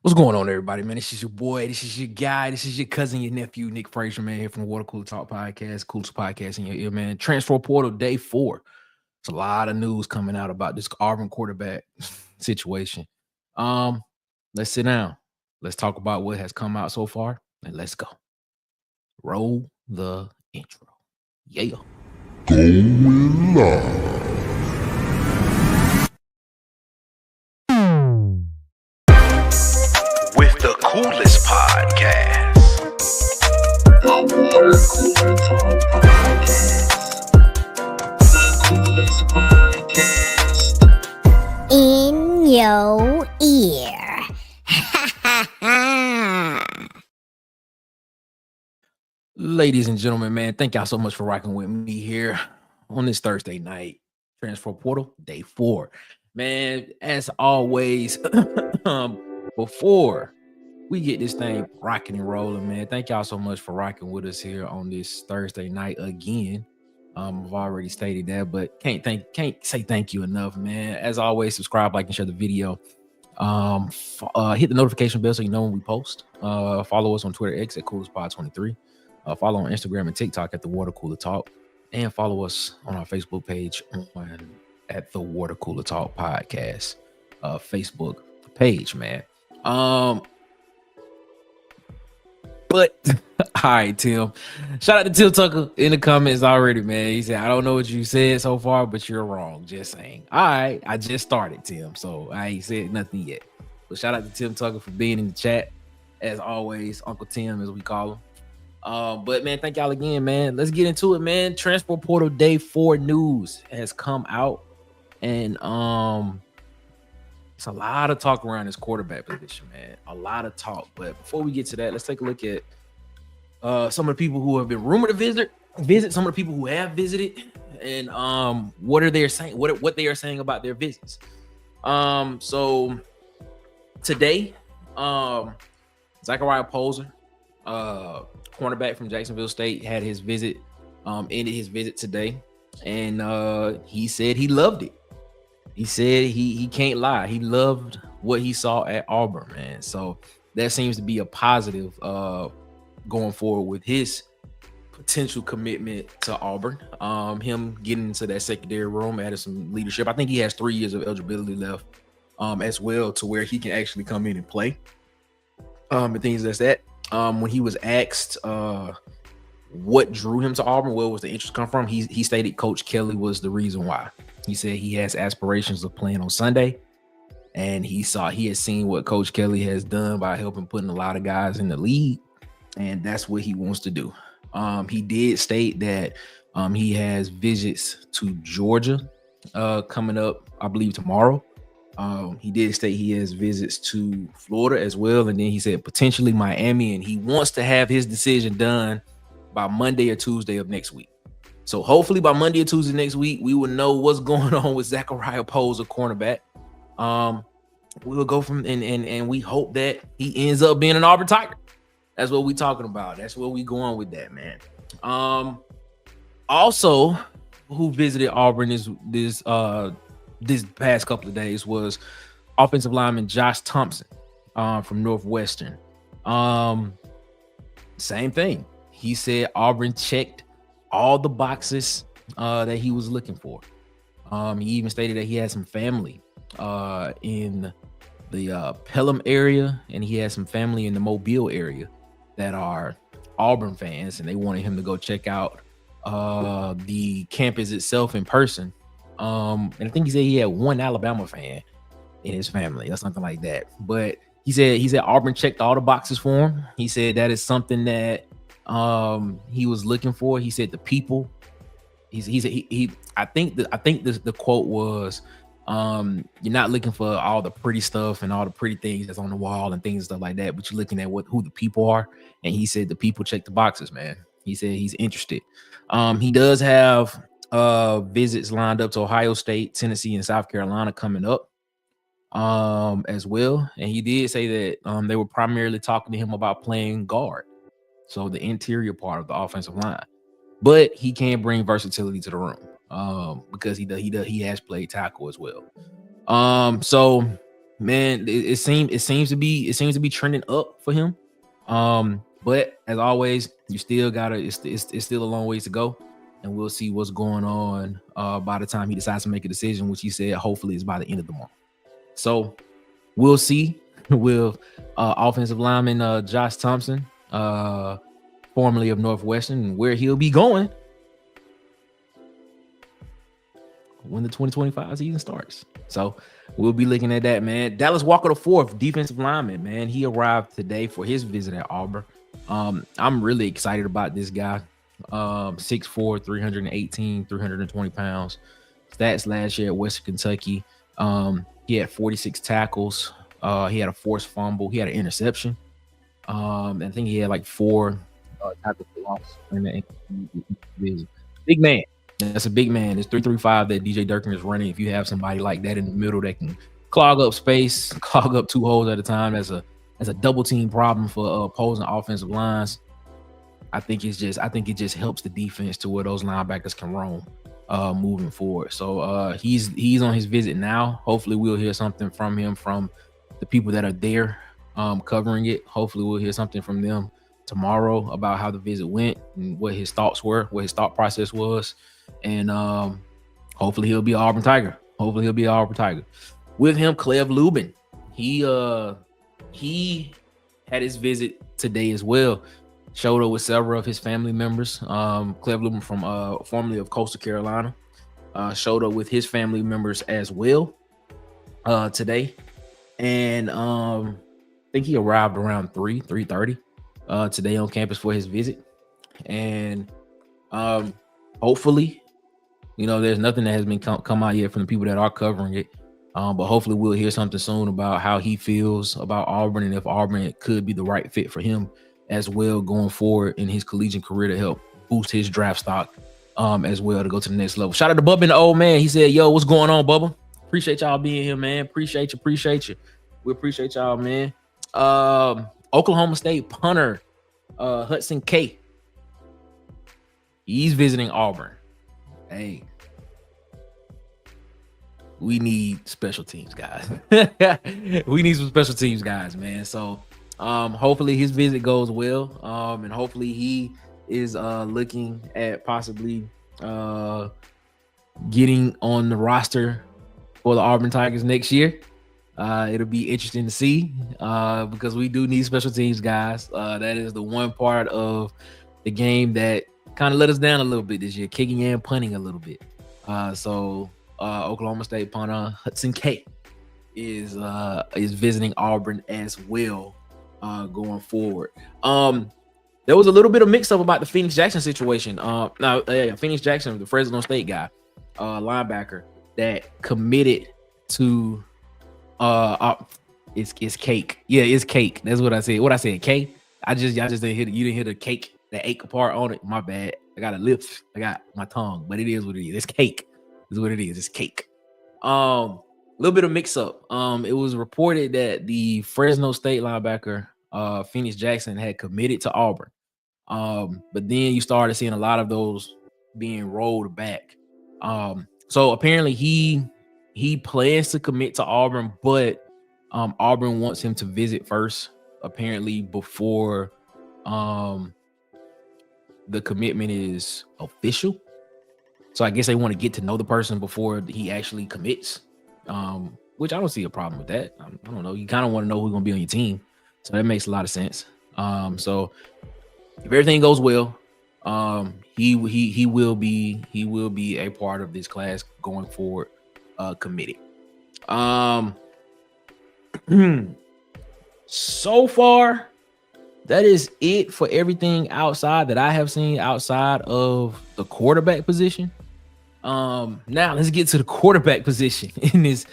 What's going on, everybody, man? This is your boy. This is your guy. This is your cousin, your nephew, Nick Frazier, man, here from the Water Cooler Talk Podcast. Coolest podcast in your ear, man. Transfer portal day 4. It's a lot of news coming out about this Auburn quarterback situation. Um, let's sit down. Let's talk about what has come out so far, and let's go. Roll the intro. Yeah. Going live. With the coolest podcast. The Water Cooler Talk Podcast. The coolest podcast. In your ear. Ladies and gentlemen, man, thank y'all so much for rocking with me here on this Thursday night. Transfer portal day 4. Man, as always, before we get this thing rocking and rolling, man, thank y'all so much for rocking with us here on this Thursday night again. I've already stated that, but can't say thank you enough, man. As always, subscribe, like, and share the video. Hit the notification bell so you know when we post. Follow us on Twitter X at coolestpod23. Follow on Instagram and TikTok at the Water Cooler Talk, and follow us on our Facebook page at the Water Cooler Talk Podcast Facebook page, man. But all right, Tim. Shout out to Tim Tucker in the comments already, man. He said, I don't know what you said so far, but you're wrong. Just saying. All right, I just started, Tim, so I ain't said nothing yet. But shout out to Tim Tucker for being in the chat, as always, Uncle Tim, as we call him. But man, thank y'all again, man. Let's get into it, man. Transfer portal day 4 news has come out, and it's a lot of talk around this quarterback position, man. A lot of talk. But before we get to that, let's take a look at some of the people who have been rumored to visit, some of the people who have visited, and what are they saying? What they are saying about their visits. So today, Zachariah Poser, cornerback from Jacksonville State, had his visit, ended his visit today, and he said he loved it. He said he can't lie. He loved what he saw at Auburn, man. So that seems to be a positive going forward with his potential commitment to Auburn. Him getting into that secondary room, added some leadership. I think he has 3 years of eligibility left as well, to where he can actually come in and play. And things like that. When he was asked what drew him to Auburn, where was the interest come from, he stated Coach Kelly was the reason why. He said he has aspirations of playing on Sunday, and he had seen what Coach Kelly has done by helping putting a lot of guys in the league, and that's what he wants to do. He did state that he has visits to Georgia coming up, I believe, tomorrow. He did state he has visits to Florida as well, and then he said potentially Miami, and he wants to have his decision done by Monday or Tuesday of next week. So hopefully by Monday or Tuesday next week, we will know what's going on with Zachariah Poser, cornerback. We will go from and we hope that he ends up being an Auburn Tiger. That's what we talking about. That's where we going with that, man. Also, who visited Auburn this past couple of days was offensive lineman Josh Thompson from Northwestern. Same thing. He said Auburn checked all the boxes that he was looking for. He even stated that he had some family in the Pelham area, and he had some family in the Mobile area that are Auburn fans, and they wanted him to go check out the campus itself in person. And I think he said he had one Alabama fan in his family or something like that. But he said Auburn checked all the boxes for him. He said that is something that he was looking for. He said the people. I think the quote was, you're not looking for all the pretty stuff and all the pretty things that's on the wall and things and stuff like that, but you're looking at who the people are. And he said the people check the boxes, man. He said he's interested. He does have visits lined up to Ohio State, Tennessee, and South Carolina coming up as well. And he did say that they were primarily talking to him about playing guard, so the interior part of the offensive line. But he can bring versatility to the room because he has played tackle as well. So man, it seems to be trending up for him. But as always, you still gotta it's still a long ways to go, and we'll see what's going on by the time he decides to make a decision, which he said hopefully is by the end of the month. So we'll see. With offensive lineman Josh Thompson, formerly of Northwestern, where he'll be going when the 2025 season starts. So we'll be looking at that, man. Dallas Walker IV, defensive lineman, man. He arrived today for his visit at Auburn. I'm really excited about this guy. 6'4", 318, 320 pounds. Stats last year at Western Kentucky. He had 46 tackles. He had a forced fumble. He had an interception. I think he had like 4 tackles for loss in the big man. That's a big man. It's 335 that DJ Durkin is running. If you have somebody like that in the middle that can clog up space, clog up 2 holes at a time, as a double team problem for opposing offensive lines. I think it just helps the defense to where those linebackers can roam moving forward. So he's on his visit now. Hopefully we'll hear something from him from the people that are there covering it. Hopefully we'll hear something from them tomorrow about how the visit went and what his thoughts were, what his thought process was. And hopefully he'll be an Auburn Tiger. With him, Cleve Lubin. He had his visit today as well. Showed up with several of his family members. Cleve Lubin from formerly of Coastal Carolina. Showed up with his family members as well today. And I think he arrived around 3:30 today on campus for his visit. And hopefully, there's nothing that has been come out yet from the people that are covering it. But hopefully we'll hear something soon about how he feels about Auburn and if Auburn could be the right fit for him as well going forward in his collegiate career to help boost his draft stock as well to go to the next level. Shout out to Bubba and the old man. He said, yo, what's going on, Bubba? Appreciate y'all being here, man. Appreciate you. We appreciate y'all, man. Oklahoma State punter Hudson K. He's visiting Auburn. Hey, we need special teams guys. We need some special teams guys, man. So hopefully his visit goes well. And hopefully he is looking at possibly getting on the roster for the Auburn Tigers next year. It'll be interesting to see because we do need special teams guys. That is the one part of the game that kind of let us down a little bit this year, kicking and punting a little bit. So Oklahoma State punter Hudson K is visiting Auburn as well going forward. There was a little bit of mix up about the Phoenix Jackson situation. Phoenix Jackson, the Fresno State guy, linebacker that committed to it's cake. Yeah, it's cake. That's what I said. What I said, cake. Y'all just didn't hear you didn't hear the cake, the ache part on it. My bad. I got a lips. I got my tongue, but it is what it is. It's cake. Is what it is. It's cake. Little bit of mix up. It was reported that the Fresno State linebacker, Phoenix Jackson, had committed to Auburn. But then you started seeing a lot of those being rolled back. So apparently he plans to commit to Auburn, but Auburn wants him to visit first, apparently before the commitment is official. So I guess they want to get to know the person before he actually commits, which I don't see a problem with that. I don't know. You kind of want to know who's going to be on your team. So that makes a lot of sense. So if everything goes well, he will be a part of this class going forward, committed. So far, that is it for everything outside that I have seen outside of the quarterback position. Now let's get to the quarterback position in this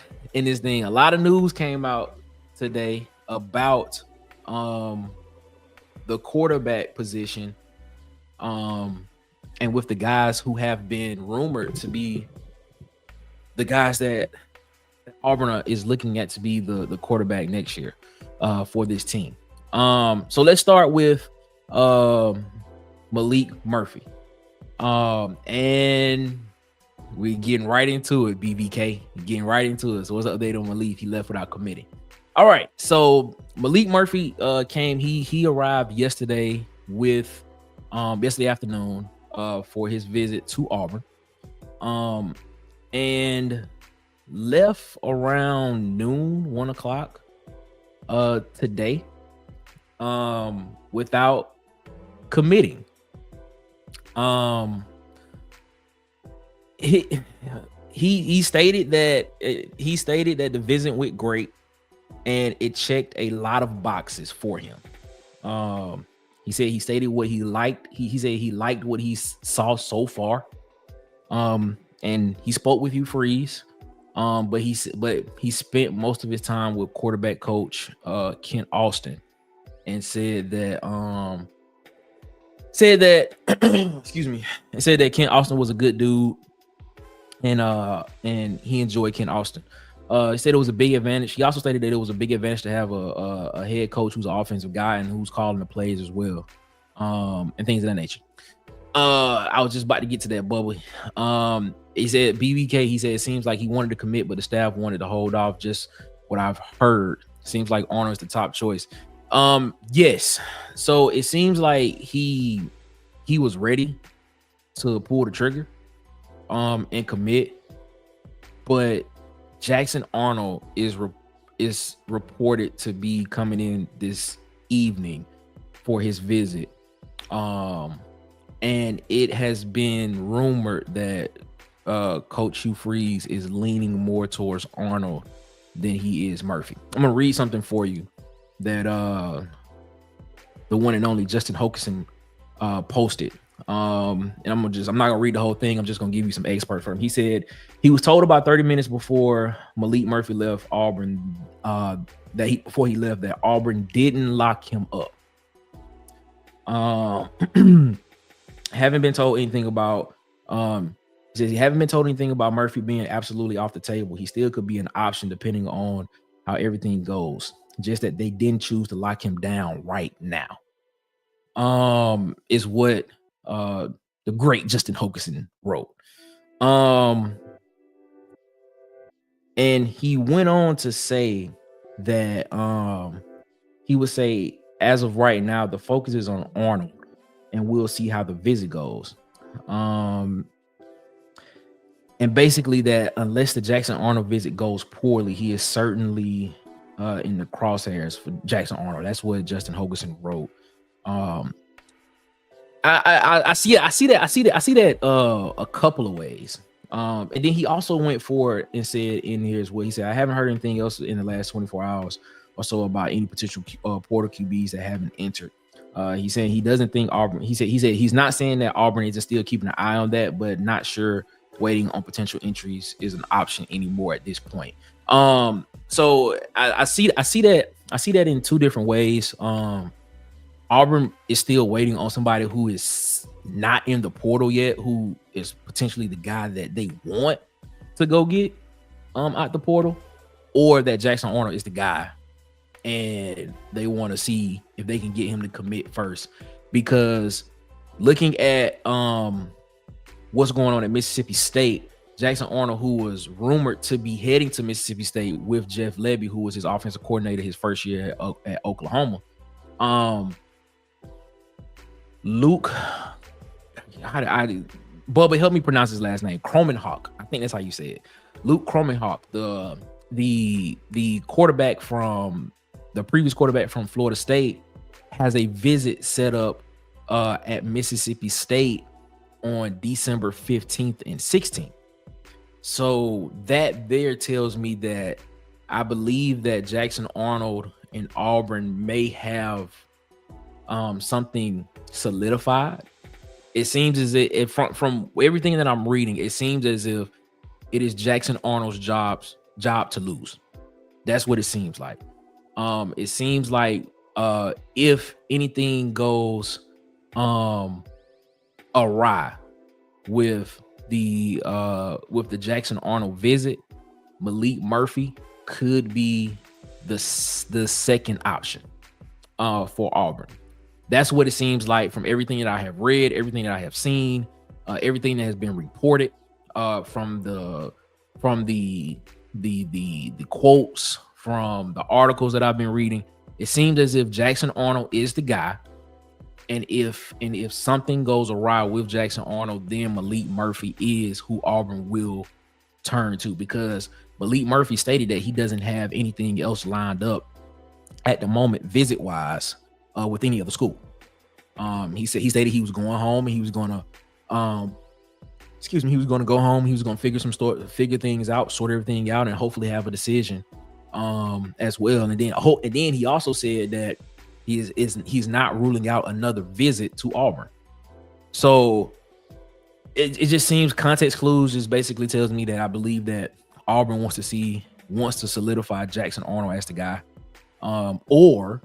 thing. A lot of news came out today about the quarterback position, and with the guys who have been rumored to be the guys that Auburn is looking at to be the quarterback next year for this team. So let's start with Malik Murphy. And we're getting right into it, BBK. Getting right into it. So what's the update on Malik? He left without committing. All right. So Malik Murphy came. He arrived yesterday yesterday afternoon for his visit to Auburn. And left around noon, 1 o'clock today without committing. He stated that the visit went great and it checked a lot of boxes for him. He stated what he liked. He said he liked what he saw so far. And he spoke with Hugh Freeze. But he spent most of his time with quarterback coach Kent Austin, and said that excuse me, and said that Kent Austin was a good dude, and he enjoyed Kent Austin. He said it was a big advantage. He also stated that it was a big advantage to have a head coach who's an offensive guy and who's calling the plays as well, and things of that nature. I was just about to get to that, Bubba. He said BBK. He said it seems like he wanted to commit, but the staff wanted to hold off. Just what I've heard. Seems like Arnold is the top choice. Yes. So it seems like he was ready to pull the trigger, and commit, but Jackson Arnold is reported to be coming in this evening for his visit. And it has been rumored that Coach Hugh Freeze is leaning more towards Arnold than he is Murphy. I'm gonna read something for you that the one and only Justin Hokanson posted. And I'm not gonna read the whole thing. I'm just gonna give you some expert from him. He said he was told about 30 minutes before Malik Murphy left Auburn before he left that Auburn didn't lock him up. Haven't been told anything about says he haven't been told anything about Murphy being absolutely off the table. He still could be an option depending on how everything goes. Just that they didn't choose to lock him down right now. Is what the great Justin Hokanson wrote. And he went on to say that he would say, as of right now, the focus is on Arnold, and we'll see how the visit goes. And basically that unless the Jackson Arnold visit goes poorly, he is certainly in the crosshairs for Jackson Arnold. That's what Justin Hokanson wrote. I see that a couple of ways. And then he also went forward and said in here as well. He said, I haven't heard anything else in the last 24 hours or so about any potential portal QBs that haven't entered. He's saying he doesn't think Auburn. He said he's not saying that Auburn isn't still keeping an eye on that, but not sure waiting on potential entries is an option anymore at this point. So I see that in two different ways. Auburn is still waiting on somebody who is not in the portal yet, who is potentially the guy that they want to go get out the portal, or that Jackson Arnold is the guy and they want to see if they can get him to commit first. Because looking at what's going on at Mississippi State, Jackson Arnold, who was rumored to be heading to Mississippi State with Jeff Lebby, who was his offensive coordinator his first year at Oklahoma. Luke, Bubba, help me pronounce his last name. Kromenhoek. I think that's how you say it. Luke Kromenhoek, the quarterback from the previous quarterback from Florida State, has a visit set up at Mississippi State on December 15th and 16th. So that there tells me that I believe that Jackson Arnold and Auburn may have something solidified. It seems as if from everything that I'm reading, it seems as if it is Jackson Arnold's job to lose. That's what it seems like. It seems like if anything goes awry with the Jackson Arnold visit, Malik Murphy could be the second option for Auburn. That's what it seems like from everything that I have read, everything that I have seen, everything that has been reported from the quotes from the articles that I've been reading, it seems as if Jackson Arnold is the guy. And if something goes awry with Jackson Arnold, then Malik Murphy is who Auburn will turn to, because Malik Murphy stated that he doesn't have anything else lined up at the moment, visit wise, with any other school. He stated he was going home and he was gonna he was gonna go home, he was gonna figure things out, sort everything out, and hopefully have a decision as well. And then he also said that he's not ruling out another visit to Auburn. So it just seems context clues just basically tells me that I believe that Auburn wants to solidify Jackson Arnold as the guy, or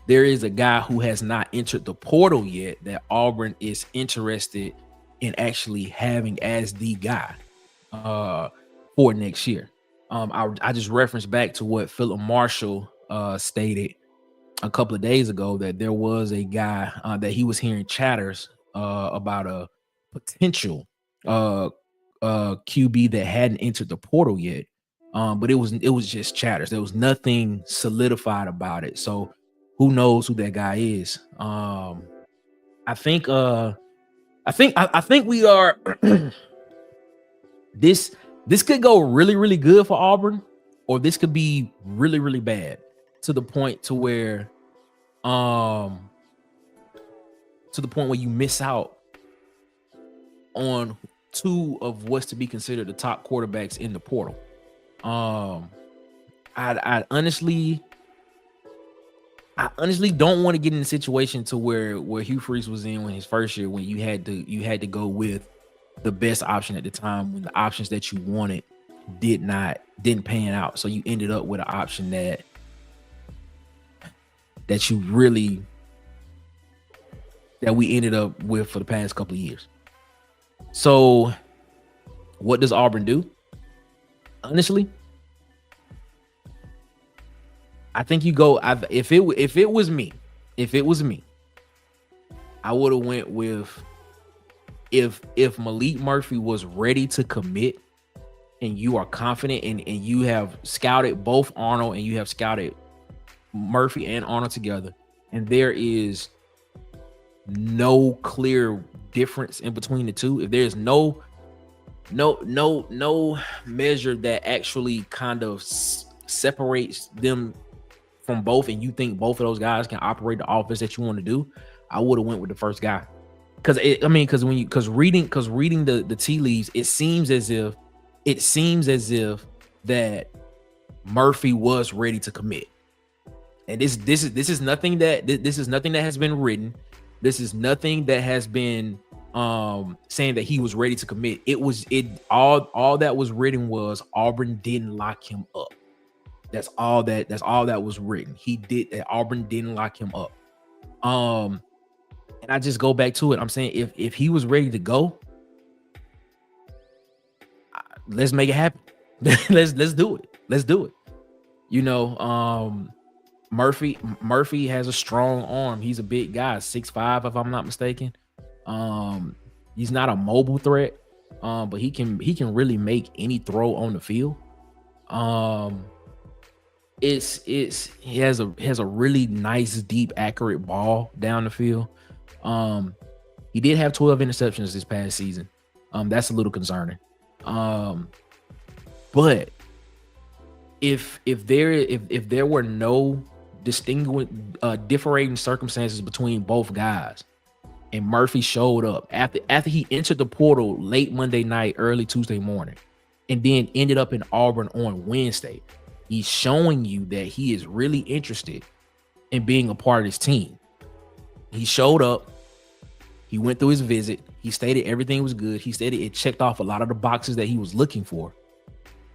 there is a guy who has not entered the portal yet that Auburn is interested in actually having as the guy for next year. I just referenced back to what Philip Marshall stated a couple of days ago, that there was a guy that he was hearing chatters about a potential QB that hadn't entered the portal yet, but it was just chatters. There was nothing solidified about it. So who knows who that guy is? I think we are. This could go really, really good for Auburn, or this could be really, really bad, to the point where you miss out on two of what's to be considered the top quarterbacks in the portal. I honestly don't want to get in a situation to where Hugh Freeze was in when his first year, when you had to go with the best option at the time, when the options that you wanted didn't pan out. So you ended up with an option that we ended up with for the past couple of years. So what does Auburn do? Honestly, I think you go. If it was me, I would have went with, if Malik Murphy was ready to commit, and you are confident, and you have scouted both Arnold and you have scouted Murphy and Arnold together, and there is no clear difference in between the two. If there's no measure that actually kind of separates them from both, and you think both of those guys can operate the offense that you want to do, I would have went with the first guy. Because reading the tea leaves, it seems as if that Murphy was ready to commit. And this is nothing that has been written. This is nothing that has been saying that he was ready to commit. All that was written was Auburn didn't lock him up. That's all that was written. Auburn didn't lock him up. And I just go back to it. I'm saying if he was ready to go, let's make it happen. let's do it. Let's do it. You know, Murphy has a strong arm. He's a big guy, 6'5", if I'm not mistaken. He's not a mobile threat, but he can really make any throw on the field. He has a really nice, deep, accurate ball down the field. He did have 12 interceptions this past season. That's a little concerning. But if there were no differing circumstances between both guys, and Murphy showed up after he entered the portal late Monday night, early Tuesday morning, and then ended up in Auburn on Wednesday, he's showing you that he is really interested in being a part of his team. He showed up. He went through his visit. He stated everything was good. He stated it checked off a lot of the boxes that he was looking for.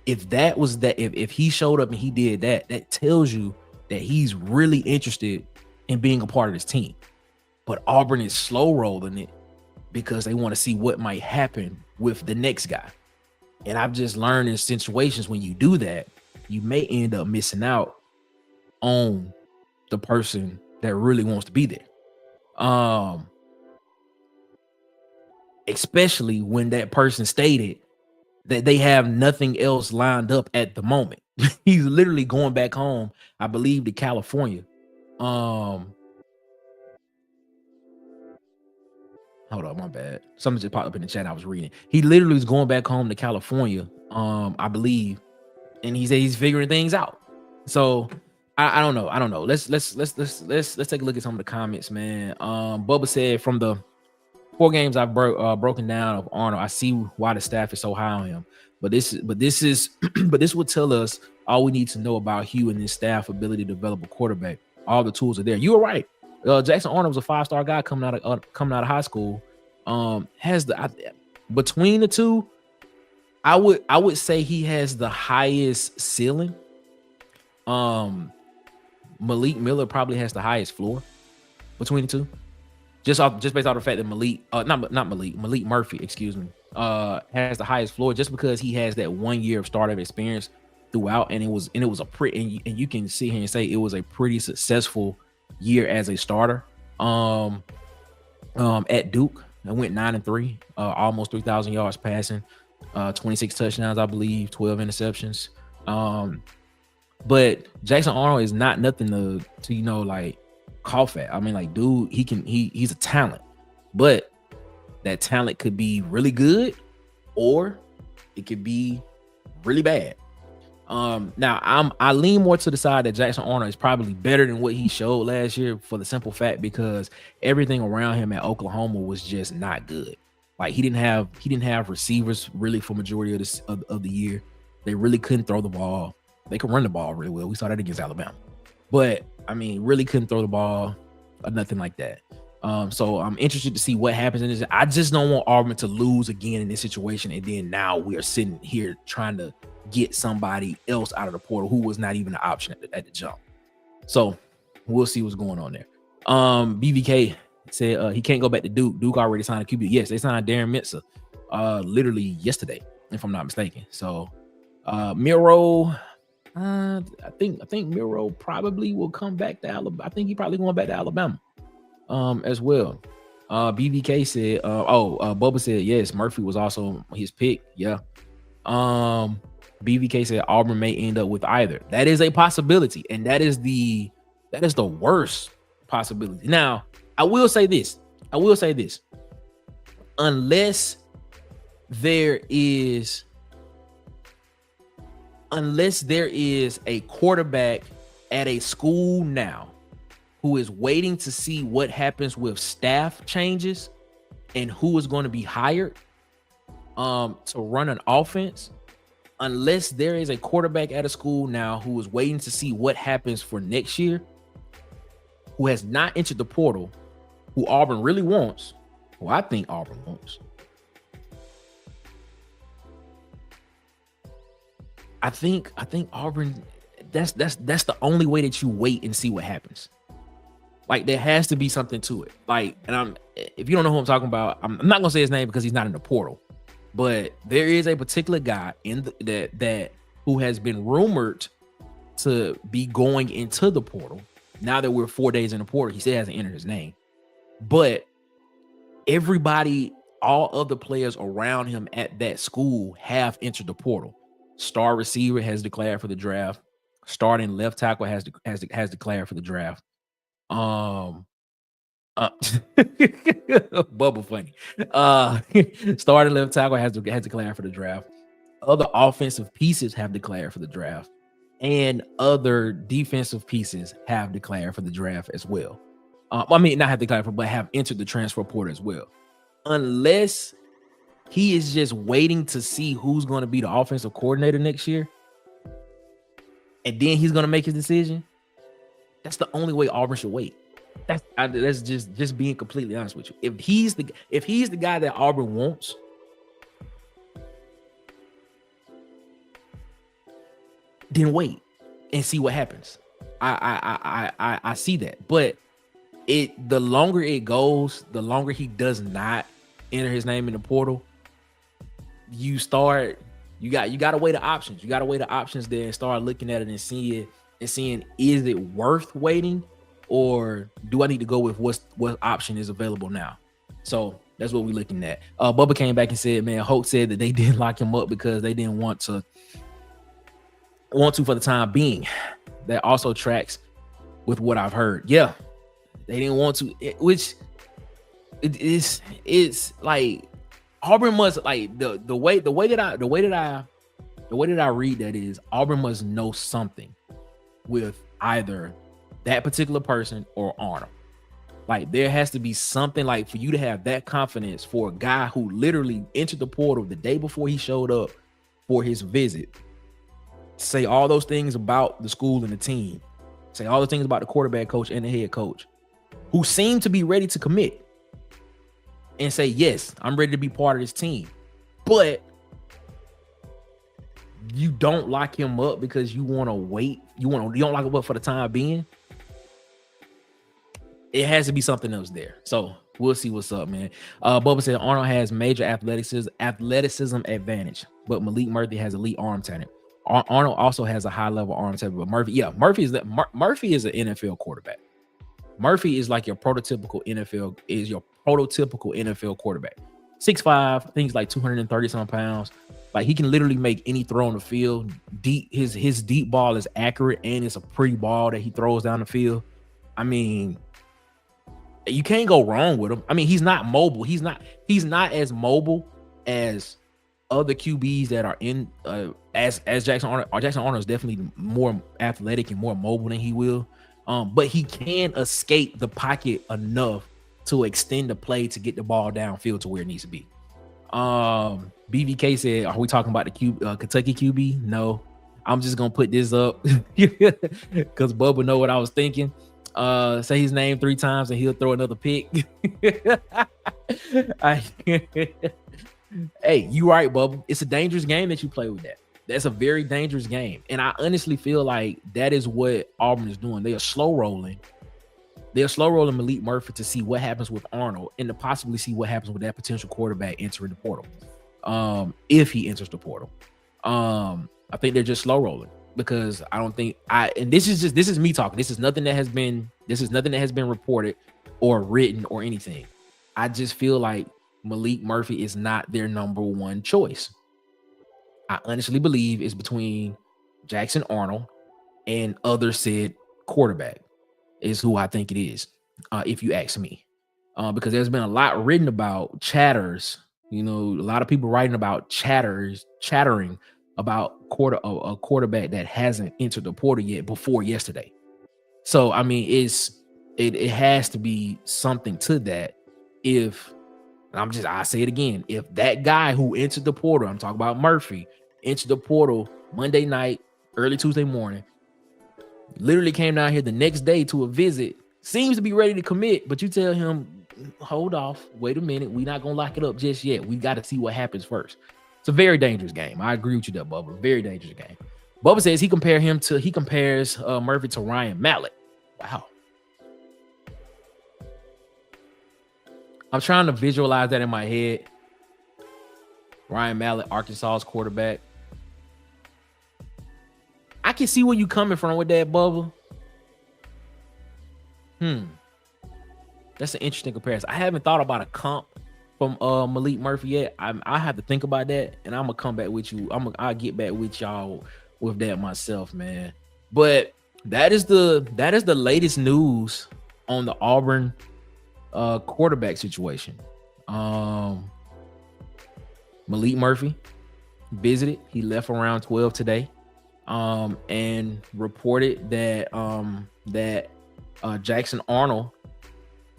If he showed up and he did that, that tells you that he's really interested in being a part of this team. But Auburn is slow rolling it because they want to see what might happen with the next guy. And I've just learned in situations when you do that, you may end up missing out on the person that really wants to be there. Especially when that person stated that they have nothing else lined up at the moment. He's literally going back home, I believe, to California. Um, Hold on, my bad. Something just popped up in the chat I was reading. He literally is going back home to California, I believe, and he said he's figuring things out. So I don't know. I don't know. Let's take a look at some of the comments, man. Bubba said from the 4 games I've broken down of Arnold, I see why the staff is so high on him. But this but this would tell us all we need to know about Hugh and his staff ability to develop a quarterback. All the tools are there. You were right. Jackson Arnold was a 5-star guy coming out of high school. Between the two, I would say he has the highest ceiling. Malik Miller probably has the highest floor between the two. Just based off the fact that Malik Murphy, excuse me, has the highest floor just because he has that 1 year of startup experience throughout, and it was a pretty and you can sit here and say it was a pretty successful year as a starter. At Duke, I went 9-3, almost 3,000 yards passing, 26 touchdowns, I believe, 12 interceptions. But Jackson Arnold is not nothing to like cough at. I mean, like, dude, he's a talent, but that talent could be really good or it could be really bad. Now I lean more to the side that Jackson Arnold is probably better than what he showed last year for the simple fact because everything around him at Oklahoma was just not good. Like he didn't have receivers really for majority of the year. They really couldn't throw the ball. They could run the ball really well. We saw that against Alabama, but I mean, really couldn't throw the ball or nothing like that. So I'm interested to see what happens in this. I just don't want Auburn to lose again in this situation, and then now we are sitting here trying to get somebody else out of the portal who was not even an option at the jump. So we'll see what's going on there. BVK said he can't go back to Duke. Duke already signed a QB. Yes, they signed Darren Mitza literally yesterday, if I'm not mistaken. So Miro, I think Miro probably will come back to Alabama. I think he probably going back to Alabama as well. BVK said Bubba said yes, Murphy was also his pick. Yeah. BVK said Auburn may end up with either. That is a possibility, and that is the worst possibility. Now, I will say this. Unless there is a quarterback at a school now who is waiting to see what happens with staff changes and who is going to be hired to run an offense, unless there is a quarterback at a school now who is waiting to see what happens for next year, who has not entered the portal, who Auburn really wants, who I think Auburn wants. I think Auburn, that's the only way that you wait and see what happens. Like, there has to be something to it. Like, and if you don't know who I'm talking about, I'm not gonna say his name because he's not in the portal. But there is a particular guy that who has been rumored to be going into the portal. Now that we're 4 days in the portal, he still hasn't entered his name. But everybody, all of the players around him at that school have entered the portal. Star receiver has declared for the draft. Starting left tackle has declared for the draft. Bubble funny. Starting left tackle has declared for the draft. Other offensive pieces have declared for the draft, and other defensive pieces have declared for the draft as well. I mean, not have declared for, but have entered the transfer portal as well. Unless he is just waiting to see who's going to be the offensive coordinator next year, and then he's going to make his decision. That's the only way Auburn should wait. That's just being completely honest with you. If he's the guy that Auburn wants, then wait and see what happens. I see that, but the longer it goes, the longer he does not enter his name in the portal, you got to weigh the options. You got to weigh the options there and start looking at it and seeing is it worth waiting, or do I need to go with what option is available now? So That's what we're looking at. Bubba came back and said, man, Hope said that they didn't lock him up because they didn't want to for the time being. That also tracks with what I've heard. Yeah, they didn't want to, which it's like Auburn must, like, the way that I read that is Auburn must know something with either that particular person or Arnold. Like, there has to be something, like, for you to have that confidence for a guy who literally entered the portal the day before he showed up for his visit, say all those things about the school and the team, say all the things about the quarterback coach and the head coach, who seem to be ready to commit and say, yes, I'm ready to be part of this team. But you don't lock him up because you want to wait. You don't lock him up for the time being. It has to be something else there. So we'll see what's up, man. Bubba said Arnold has major athleticism advantage, but Malik Murphy has elite arm talent. Arnold also has a high level arm talent, but Murphy is an NFL quarterback. Murphy is like your prototypical NFL quarterback. 6'5", things like 230 some pounds. Like, he can literally make any throw on the field. His deep ball is accurate, and it's a pretty ball that he throws down the field. I mean, you can't go wrong with him. I mean, he's not mobile. He's not as mobile as other QBs that are in as Jackson Arnold. Jackson Arnold is definitely more athletic and more mobile than he will. But he can escape the pocket enough to extend the play to get the ball downfield to where it needs to be. BVK said, are we talking about the Kentucky QB? No, I'm just gonna put this up because Bubba know what I was thinking. Say his name 3 times and he'll throw another pick. Hey, you right, Bubba. It's a dangerous game that you play with that. That's a very dangerous game. And I honestly feel like that is what Auburn is doing. They are slow rolling. They're slow rolling Malik Murphy to see what happens with Arnold and to possibly see what happens with that potential quarterback entering the portal. If he enters the portal. I think they're just slow rolling because I don't think and this is me talking. This is nothing that has been reported or written or anything. I just feel like Malik Murphy is not their number one choice. I honestly believe it's between Jackson Arnold and other said quarterback is who I think it is, if you ask me. Because there's been a lot written about chatters, a lot of people writing about chattering about a quarterback that hasn't entered the portal yet before yesterday. So, I mean, it has to be something to that. I say it again, if that guy who entered the portal, I'm talking about Murphy, entered the portal Monday night, early Tuesday morning, literally came down here the next day to a visit, seems to be ready to commit, but you tell him, hold off, wait a minute, we're not going to lock it up just yet. We got to see what happens first. It's a very dangerous game. I agree with you there, Bubba. Very dangerous game. Bubba says he compares Murphy to Ryan Mallett. Wow. I'm trying to visualize that in my head. Ryan Mallett, Arkansas's quarterback. I can see where you coming from with that, Bubba. That's an interesting comparison. I haven't thought about a comp from Malik Murphy yet. I have to think about that, and I'm gonna come back with you. I'll get back with y'all with that myself, man. But that is the latest news on the Auburn quarterback situation. Malik Murphy visited. He left around 12 today, and reported that Jackson Arnold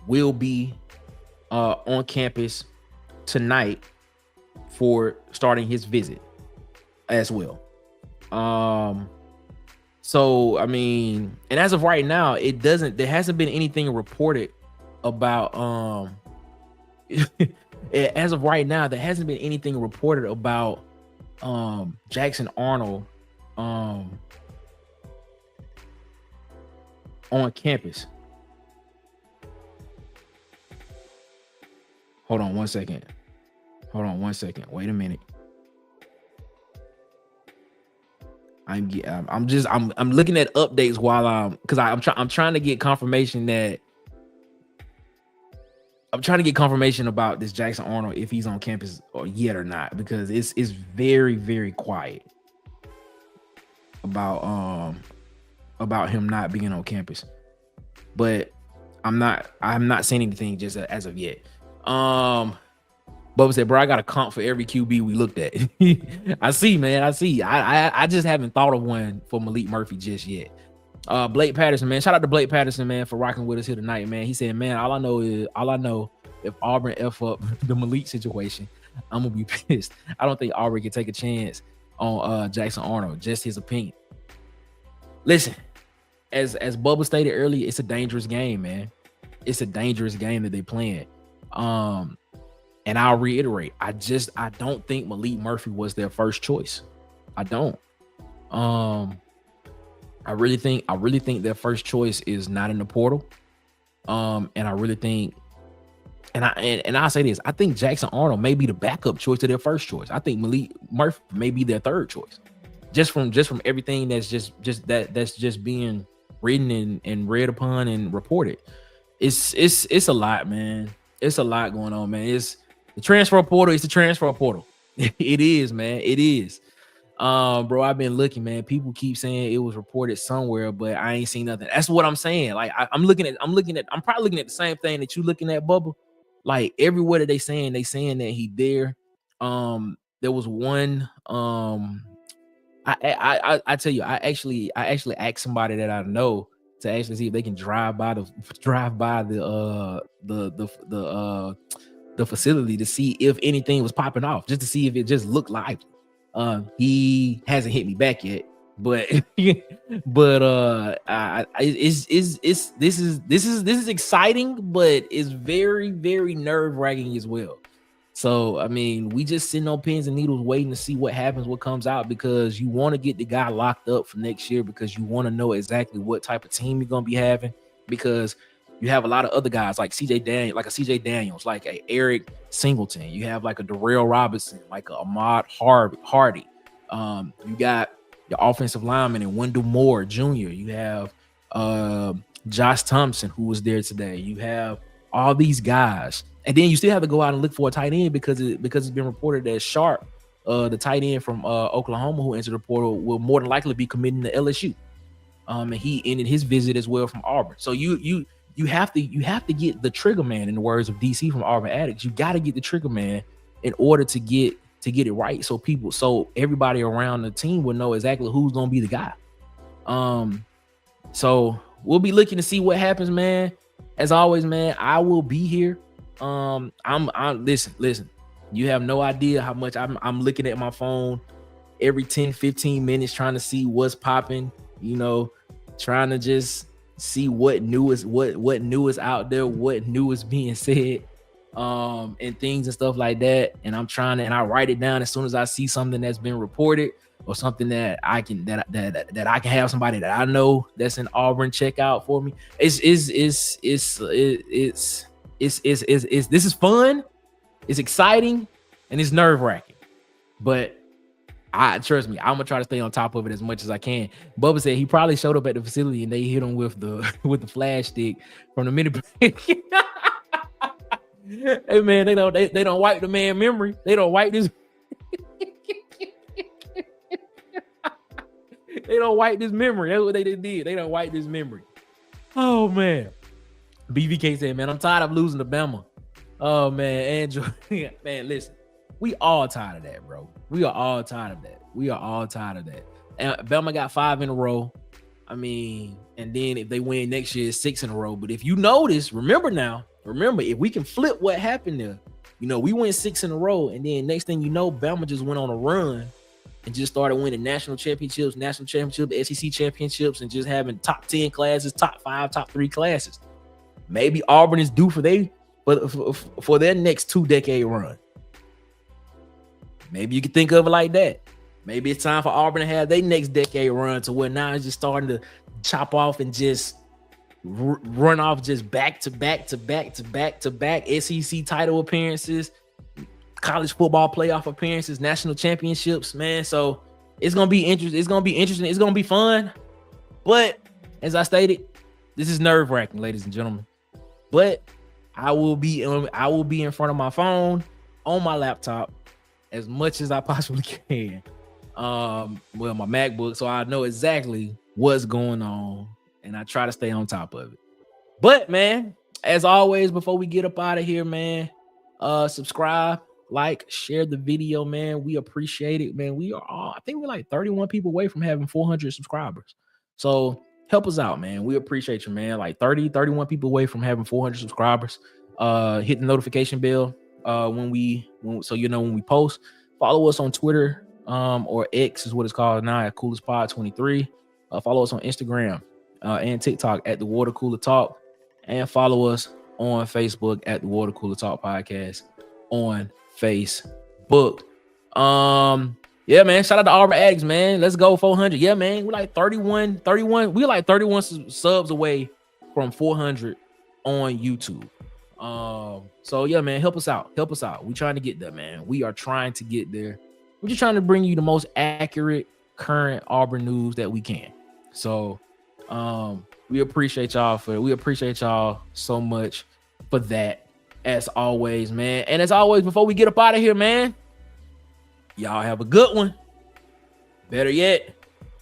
will be on campus tonight for starting his visit as well. So I mean, and as of right now, there hasn't been anything reported about as of right now, there hasn't been anything reported about Jackson Arnold on campus. Hold on one second. Wait a minute. I'm looking at updates while I'm trying to get confirmation that I'm trying to get confirmation about this Jackson Arnold if he's on campus or yet or not, because it's very, very quiet about him not being on campus. But I'm not saying anything just as of yet. Bubba said, bro, I got a comp for every QB we looked at. I see, man. I see. I just haven't thought of one for Malik Murphy just yet. Blake Patterson, man. Shout out to Blake Patterson, man, for rocking with us here tonight, man. He said, man, all I know if Auburn F up the Malik situation, I'm gonna be pissed. I don't think Auburn can take a chance on Jackson Arnold. Just his opinion. Listen, as Bubba stated earlier, it's a dangerous game, man. It's a dangerous game that they playing. And I'll reiterate, I don't think Malik Murphy was their first choice. I don't. I really think their first choice is not in the portal. And I really think, and I'll say this, I think Jackson Arnold may be the backup choice to their first choice. I think Malik Murphy may be their third choice. Just from everything that's just being written and read upon and reported. It's a lot, man. It's a lot going on, man. It's the transfer portal. It's the transfer portal. It is, man. It is. Bro, I've been looking, man. People keep saying it was reported somewhere, but I ain't seen nothing. That's what I'm saying. Like I'm probably looking at the same thing that you looking at, Bubba. Like everywhere that they saying that he there. There was one. I tell you, I actually asked somebody that I know to actually see if they can drive by the facility to see if anything was popping off, just to see if it just looked lively. He hasn't hit me back yet, but this is exciting, but it's very, very nerve-wracking as well. So, I mean, we just sitting on pins and needles waiting to see what happens, what comes out, because you want to get the guy locked up for next year, because you want to know exactly what type of team you're going to be having, because you have a lot of other guys like CJ Daniels, like a Eric Singleton. You have like a Darrell Robinson, like a Ahmad Hardy. You got your offensive lineman and Wendell Moore Jr. You have Josh Thompson, who was there today. You have all these guys. And then you still have to go out and look for a tight end because it's been reported that Sharp, the tight end from Oklahoma who entered the portal, will more than likely be committing to LSU. And he ended his visit as well from Auburn. So you have to get the trigger man, in the words of DC from Auburn Addicts. You got to get the trigger man in order to get it right. So everybody around the team will know exactly who's gonna be the guy. So we'll be looking to see what happens, man. As always, man, I will be here. I'm listen, you have no idea how much I'm looking at my phone every 10-15 minutes trying to see what's popping, trying to just see what new is out there, what new is being said, and things and stuff like that. And I write it down as soon as I see something that's been reported or something that I can have somebody that I know that's in Auburn check out for me. This is fun, it's exciting, and it's nerve-wracking. But trust me, I'm gonna try to stay on top of it as much as I can. Bubba said he probably showed up at the facility and they hit him with the flash stick from the mini break. Hey man, they don't wipe the man memory. They don't wipe this. They don't wipe this memory. That's what they did. They don't wipe this memory. Oh man. BVK said, man, I'm tired of losing to Bama. Oh man, Andrew. Man, listen. We all tired of that, bro. We are all tired of that. And Bama got 5 in a row. I mean, and then if they win next year, it's 6 in a row. But if you notice, remember, if we can flip what happened there, we went 6 in a row. And then next thing you know, Bama just went on a run and just started winning national championships, SEC championships, and just having top 10 classes, top 5, top 3 classes. Maybe Auburn is due for their next 2-decade run. Maybe you can think of it like that. Maybe it's time for Auburn to have their next decade run to where now it's just starting to chop off and just run off just back to back SEC title appearances, college football playoff appearances, national championships, man. So it's gonna be interesting. It's gonna be fun. But as I stated, this is nerve-wracking, ladies and gentlemen. But I will be in front of my phone on my laptop as much as I possibly can. My MacBook, so I know exactly what's going on, and I try to stay on top of it. But man, as always, before we get up out of here, man, subscribe, like, share the video, man. We appreciate it, man. I think we're like 31 people away from having 400 subscribers. So help us out, man. We appreciate you, man. Like 31 people away from having 400 subscribers. Hit the notification bell when we post. Follow us on Twitter or X is what it's called now at Coolest Pod 23. Follow us on Instagram and TikTok at the Water Cooler Talk, and follow us on Facebook at the Water Cooler Talk Podcast on Facebook. Yeah, man. Shout out to Auburn Addicts, man. Let's go 400. Yeah, man. We're like 31. We're like 31 subs away from 400 on YouTube. So yeah, man, help us out. We trying to get there, man. We are trying to get there. We're just trying to bring you the most accurate current Auburn news that we can. So we appreciate y'all so much for that, as always, man. And as always, before we get up out of here, man, y'all have a good one. Better yet,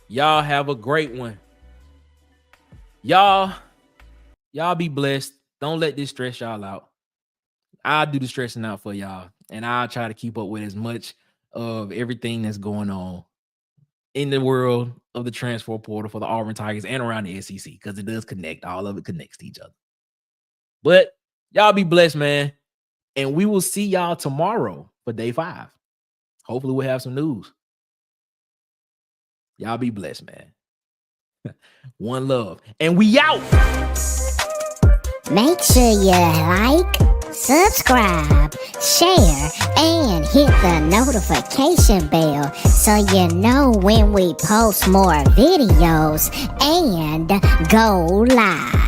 y'all have a great one. Y'all be blessed. Don't let this stress y'all out. I'll do the stressing out for y'all, and I'll try to keep up with as much of everything that's going on in the world of the transfer portal for the Auburn Tigers and around the SEC, because it does connect. All of it connects to each other. But y'all be blessed, man. And we will see y'all tomorrow for day 5. Hopefully we'll have some news. Y'all be blessed, man. One love. And we out. Make sure you like, subscribe, share, and hit the notification bell so you know when we post more videos and go live.